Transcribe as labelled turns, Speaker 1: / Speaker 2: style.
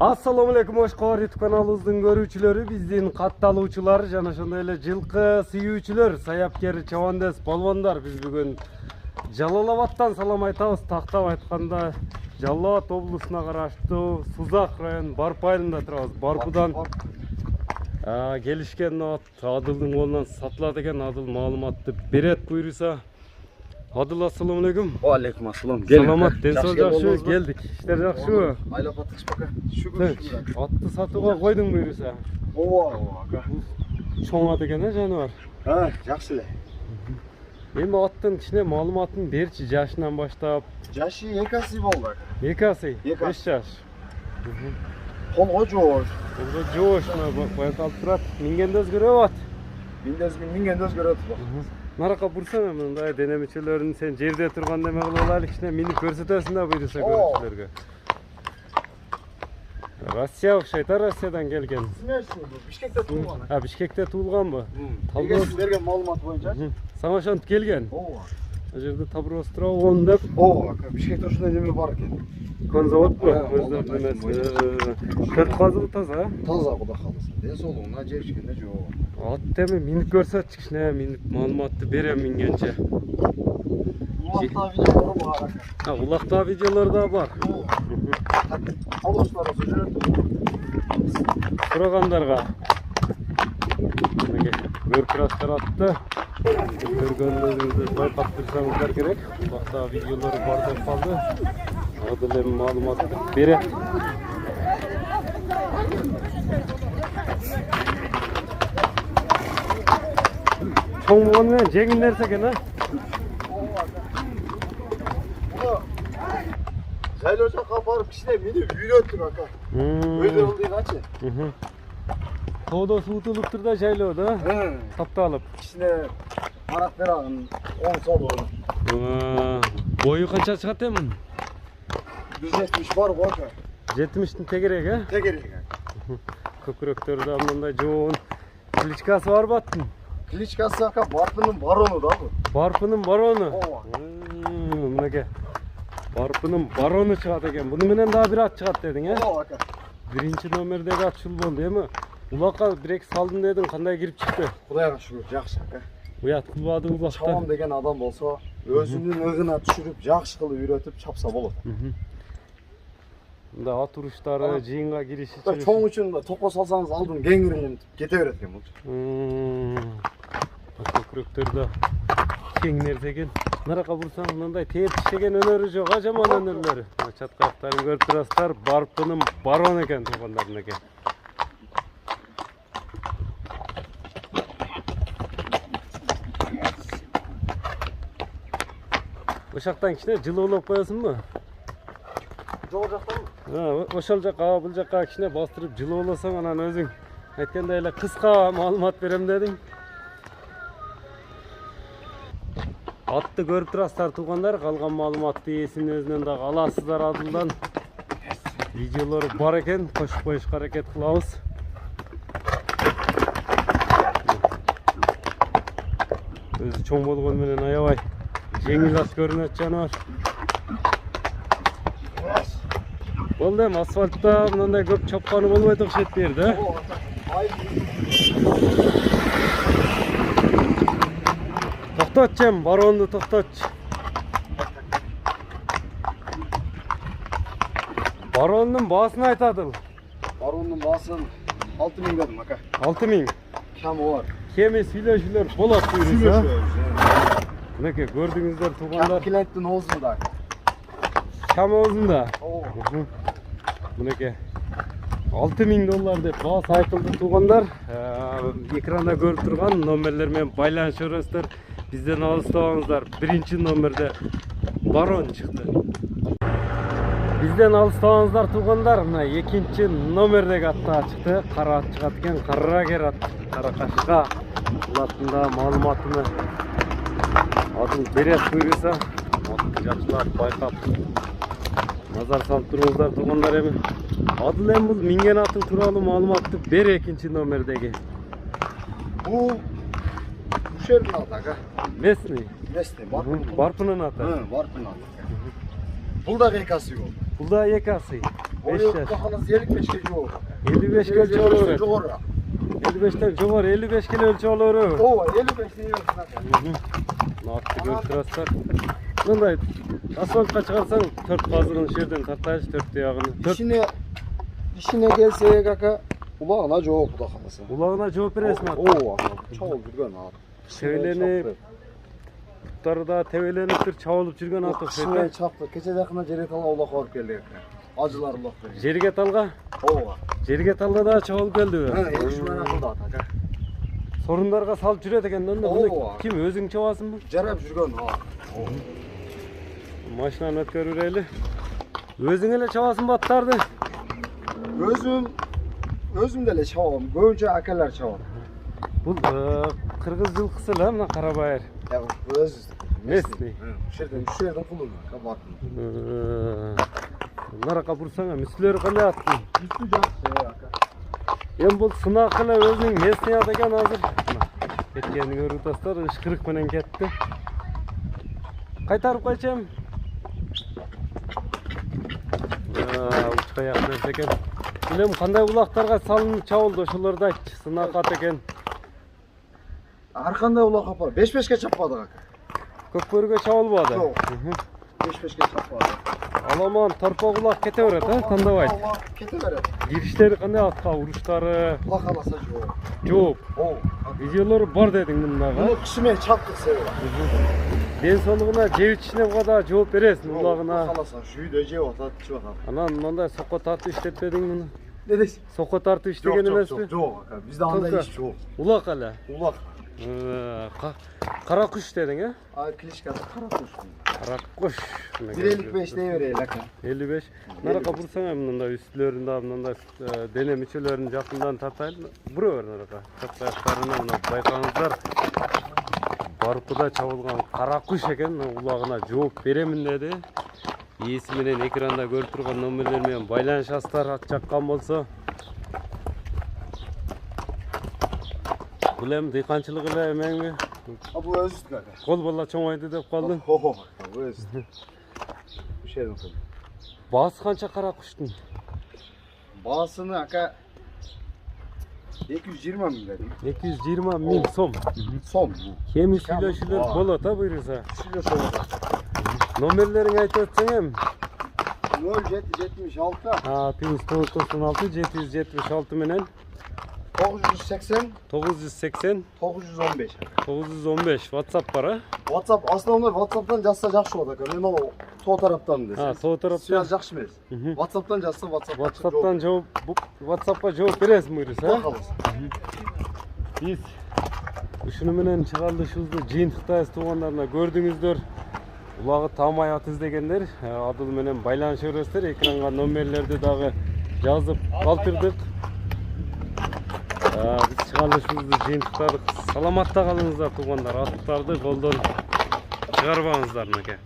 Speaker 1: Assalamu alaikum Oşkor YouTube kanalımızın görүүчүлөрү, биздин катталуучулар жана ошондой эле жылкы сүйүүчүлөр, саяпкер, чабандес, балбандар. Биз бүгүн Жалал-Абадтан салам айтабыз. Тактап айтканда Жалал-Абад облусуна караштуу Сузак район Барпы айылында турабыз. Барпыдан келишкен Адылдын колунан сатылат экен. Адыл маалыматты берет буйруса. Адыл, ассаламу алейкум.
Speaker 2: Алейкум ассалам.
Speaker 1: Саламат, ден сау жакшы, келдик. Иштер жакшыбы?
Speaker 2: Айлап аттыш бака. Шүгүр.
Speaker 1: Атты сатууга койдуң буйруса.
Speaker 2: Ооба, ака.
Speaker 1: Чоң ат экен, жаныбар.
Speaker 2: Жакшы эле.
Speaker 1: Эми аттын кичине маалыматын берчи, жашынан баштап.
Speaker 2: Жашы 2 асы болду.
Speaker 1: 2 асы, 5 жаш.
Speaker 2: Колго жоош.
Speaker 1: Колго жоош, байкалып турат. Мингенде өзгөрөп ат.
Speaker 2: Мингенде өзгөрөт.
Speaker 1: Наракка бурсаң, мындай дене мүчөлөрүн сен жерде турганда эме кылып алайлык, кичине минип көрсөтөсүң да буйруса көрүүчүлөргө. Россия окшойт, Россиядан келген.
Speaker 2: Бишкекте туулган.
Speaker 1: Бишкекте туулганбы?
Speaker 2: Сиз берген маалымат боюнча.
Speaker 1: Сага ошентип келген.
Speaker 2: Ооба.
Speaker 1: Ал жерде Таброс турабы деп.
Speaker 2: Ооба, Бишкекте ошондой неме бар экен.
Speaker 1: Конзаводбу? Өздөрүнүн эмеси. Төрт казылы таза?
Speaker 2: Таза, Кудай кааласа. Ден соолугуна жебишкенде жок.
Speaker 1: Ат эми минип көрсөтчү, кичине минип маалыматты берем мингенче.
Speaker 2: Улакта видеолор бар.
Speaker 1: Улакта видеолор да бар.
Speaker 2: Алыштар ошо жүрөт.
Speaker 1: Сурагандарга. Көркүрөттөр атты. Көргөнүңүздү байкап турсаңыздар керек. Улакта видеолор бар деп калды. Адыл эми маалыматты берет. Чоң болгону менен жеңил нерсе экен,
Speaker 2: Жайлоо жакка барып кичине минип үйрөттүк, ака. Өйдө ылдыйгачы.
Speaker 1: Тоодо суутулуптур да жайлоодо, тапталып.
Speaker 2: Кичине марак берагын, оң солу.
Speaker 1: Бою канча чыгат эми?
Speaker 2: 170 бар го, ака.
Speaker 1: 70тин тегерек,
Speaker 2: Тегерек.
Speaker 1: Көкүрөктөрдө мындай жоон кличкасы барбы аттын?
Speaker 2: Кличкасы, ака, Барпынын барону да бу.
Speaker 1: Барпынын барону?
Speaker 2: Ооба.
Speaker 1: Мынеке. Барпынын барону чыгат экен. Буну менен дагы бир ат чыгат дедиң,
Speaker 2: Ооба, ака.
Speaker 1: Биринчи номердеги ат ушул болду, эми? Улакка бирек салдым дедиң, кандай кирип чыкты?
Speaker 2: Кудайга шүгүр, жакшы, ака.
Speaker 1: Уят кылбады улакта.
Speaker 2: Чабам деген адам болсо, өзүнүн ыгына түшүрүп, жакшы кылып үйрөтүп чапса болот.
Speaker 1: Мында ат уруштары, жыйынга кириши үчүн.
Speaker 2: Чоң үчүн топко салсаңыз алдын кеңириленип кете берет экен бул.
Speaker 1: Көкүрөктөрдө кең нерсе экен. Наракка бурсаң, мындай тээп иштеген өнөрү жок, жаман өнөрлөрү. Чаткаяктарын көрүп турасыздар, Барпынын барон экен туугандарынеке. Ошактан кичине жылуулап коесуңбу?
Speaker 2: Жол жактанбы?
Speaker 1: Ошол жакка, бул жакка кичине бастырып жылууласаң, анан өзүң айткандай эле кыска маалымат берем дедиң. Атты көрүп турасыздар туугандар, калган маалыматты ээсинин өзүнөн дагы аласыздар Адылдан. Видеолор бар экен, кошуп коюшка аракет кылабыз. Өзү чоң болгону менен аябай жеңил ат көрүнөт жаныбар. Болду эми асфальтта мындай көп чапканы болбойт окшойт бу жерде. Токтотчу эми, баронду токтотчу. Барондун баасын айт Адыл.
Speaker 2: Барондун баасын 6000 дедим, ака.
Speaker 1: 6000.
Speaker 2: Кемі бар.
Speaker 1: Кеми сүйлөшүүлөр болот буйруса. Мынеке көрдүңүздөр туугандар.
Speaker 2: Клиенттин оозунда.
Speaker 1: Кам оозунда.
Speaker 2: Ооба.
Speaker 1: Мынеке $6000 деп баасы айтылды туугандар. Экранда көрүп турган номерлер менен байланышып көрөсүздөр. Бизден алыстабаңыздар. Биринчи номерде барон чыкты. Бизден алыстабаңыздар туугандар. Мына экинчи номердеги ат чыкты. Кара ат чыгат экен, каррагер ат. Каракашка аттында маалыматыны Адыл берет буйруса. Жакшылап байкап назар салып туруңуздар туугандар эми. Адыл эми бул минген атын тууралуу маалыматты бер экинчи номердеги.
Speaker 2: Бул ушердин аты, ака.
Speaker 1: Местный.
Speaker 2: Барпынын
Speaker 1: Барпынын аты.
Speaker 2: Барпынын аты. Бул да 2 асы болду.
Speaker 1: Бул да 2 асы. 5
Speaker 2: Oluyor
Speaker 1: yaş.
Speaker 2: kafana 55 kg olur.
Speaker 1: 55 ölçü olur.
Speaker 2: 55
Speaker 1: 55'ten жоғары 55 kilo ölçü olur.
Speaker 2: Oo 55 diyorsun lan.
Speaker 1: Naatты көріп мындай асфальтқа шығарсаң 4 қазығын жерден тартайыншы 4 аяғын.
Speaker 2: İşine gelsek aka ulağına çok Kuda kalasa.
Speaker 1: Улағына жооп бересің ат.
Speaker 2: Oo aka çoğul жүрген at.
Speaker 1: Тебеленіп, бұттары да тебеленіп тұр, чабылып жүрген ат
Speaker 2: Кішіне
Speaker 1: ұқсайды.
Speaker 2: çaptı. Keçe yakına Ceret Ala ulak varıp geldi. Acılar ulak verdi.
Speaker 1: Жерге талға?
Speaker 2: Oo.
Speaker 1: Жерге талға да чабылып келді.
Speaker 2: He, düşman akılda at aka.
Speaker 1: Сорындарға салып жүреді екен, онда бұны
Speaker 2: Ооба.
Speaker 1: кім өзің чабасың ба?
Speaker 2: Jarab жүрген at.
Speaker 1: Машинаны өткөріп берелі. Өзің эле чабасың ба аттарды?
Speaker 2: Özüm de çavam. Önce akalar çavam.
Speaker 1: Бұл қырғыз жылқысы ла мына қарабайыр.
Speaker 2: Ya öz.
Speaker 1: Местный.
Speaker 2: Şu yerden kullanıyor. Kapattım.
Speaker 1: Нараққа бұрсаңа мүсілері қандай аттың?
Speaker 2: Üstü жақсы aka.
Speaker 1: Енді бұл сынақ қылы өзінің местный ат екен азыр. Кеткенін көріп тастар, ышқырық менен кетті. Қайтарып қайтшам. Ұшқа яқ екен. Білем қандай бұлақтарға салынып чабылды, ошоларды айтшы, сынақ ат екен.
Speaker 2: Arkanda ulak kapar. 5-5'e çapadık aka.
Speaker 1: Көкбөріге чабылбады.
Speaker 2: Жоқ. 5-5'e çapadık.
Speaker 1: Аламан торпа құлақ кете береді, таңдабайды.
Speaker 2: Allah kete veredi.
Speaker 1: Киріштері қандай атқа, ұрыштары
Speaker 2: Kulak alasa yok.
Speaker 1: жоқ.
Speaker 2: Oo.
Speaker 1: Видеолары бар дедің мұндағы.
Speaker 2: Bunu kısmaya çaptık seviyor.
Speaker 1: Денсаулығына, жеп ішіне бұға жооп бересің ұлағына.
Speaker 2: Kulak alasa şu döceği otat çık bakalım.
Speaker 1: Анан мындай соққы тартып иштетпедің мұны.
Speaker 2: Ne desin?
Speaker 1: Соққы тартып иштеген емес пе?
Speaker 2: Yok aka. Bizde anda iş yok.
Speaker 1: Улақ әлі.
Speaker 2: Ulak.
Speaker 1: Қара құш дедің, ә?
Speaker 2: Ay klişkası kara kuş.
Speaker 1: Қара құш.
Speaker 2: 1.55 ne vereyim aka?
Speaker 1: 55. Нараққа бұрсаң мындай үстілерінде мындай дене мүшелерін жақындан тартайлы. Бұра бер нараққа. Чоқ аяқтарына мына байқаңыздар. Барқыда чабылған қара құш екен, ұлағына жооп беремін деді. Иесі менен экранда көріп тұрған номерлермен байланышасыздар, ат жаққан болса. Бұл эми дыйканчылык эле эмеңби?
Speaker 2: Bu özüstü aka.
Speaker 1: Кол бала чоңойду деп калдың.
Speaker 2: Ho bu özüstü. Bu şeyden sonra.
Speaker 1: Баасы канча кара куштун?
Speaker 2: Bağısını aka 220 bin vereyim.
Speaker 1: 220 миң сом.
Speaker 2: Son bu.
Speaker 1: Кеми сүйлөшүүлөр болот а буюрса.
Speaker 2: Şöyle sonra.
Speaker 1: Номерлериңди айтып өтсөң эми.
Speaker 2: 0776
Speaker 1: плюс 996 776 менен
Speaker 2: 980
Speaker 1: 980
Speaker 2: 915.
Speaker 1: 915 WhatsApp бар а?
Speaker 2: WhatsApp aslında WhatsApp'tan жазса жақсы болады aka. Men o сол тараптан десем.
Speaker 1: Сол тараптан.
Speaker 2: Связь жақсы емес. WhatsApp'tan жазса
Speaker 1: WhatsApp'tan жооп, WhatsApp'ка жооп бересиң буюрса.
Speaker 2: Бақаласың.
Speaker 1: Биз ушуну менен чыгарылышыбызды жыйынтыктайбыз туугандарына көрдүңүздөр. Улагы таамай ат издегендер Адыл менен байланыша бересиздер. Экранга номерлерди дагы жазып калтырдык. Биз чыгарылышыбызды жыйынтыктадык. Саламатта калыңыздар туугандар. Аттарды колдон чыгарбаңыздар мынакей.